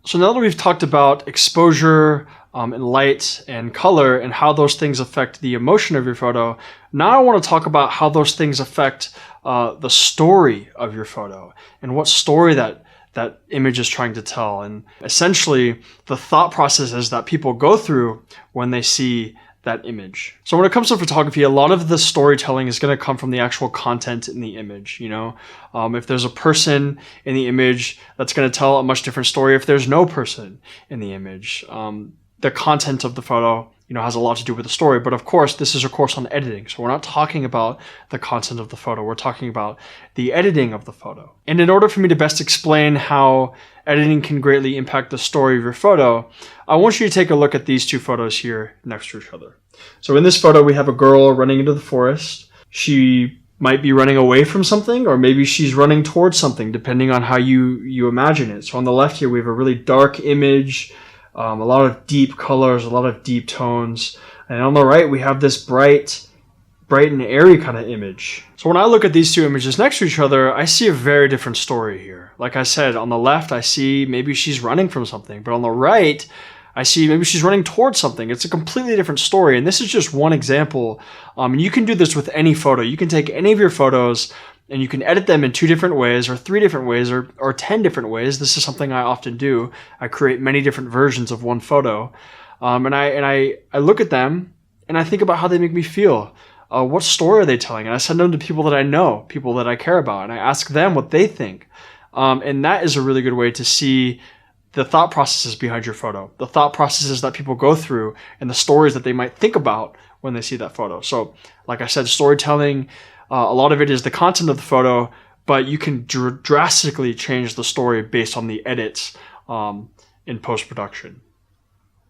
So now that we've talked about exposure and light and color and how those things affect the emotion of your photo, now I want to talk about how those things affect the story of your photo and what story that image is trying to tell, and essentially the thought processes that people go through when they see that image. So when it comes to photography, a lot of the storytelling is going to come from the actual content in the image. If there's a person in the image, that's going to tell a much different story if there's no person in the image. The content of the photo has a lot to do with the story, but of course this is a course on editing, so we're not talking about the content of the photo, we're talking about the editing of the photo. And in order for me to best explain how editing can greatly impact the story of your photo, I want you to take a look at these two photos here next to each other. So in this photo we have a girl running into the forest. She might be running away from something, or maybe she's running towards something, depending on how you imagine it. So on the left here we have a really dark image, a lot of deep colors, a lot of deep tones. And on the right, we have this bright and airy kind of image. So when I look at these two images next to each other, I see a very different story here. Like I said, on the left, I see maybe she's running from something, but on the right, I see maybe she's running towards something. It's a completely different story. And this is just one example. And you can do this with any photo. You can take any of your photos and you can edit them in 2 different ways, or 3 different ways, or 10 different ways. This is something I often do. I create many different versions of one photo. And I look at them and I think about how they make me feel. What story are they telling? And I send them to people that I know, people that I care about, and I ask them what they think. And that is a really good way to see the thought processes behind your photo, the thought processes that people go through, and the stories that they might think about when they see that photo. So, like I said, storytelling, a lot of it is the content of the photo, but you can drastically change the story based on the edits in post-production.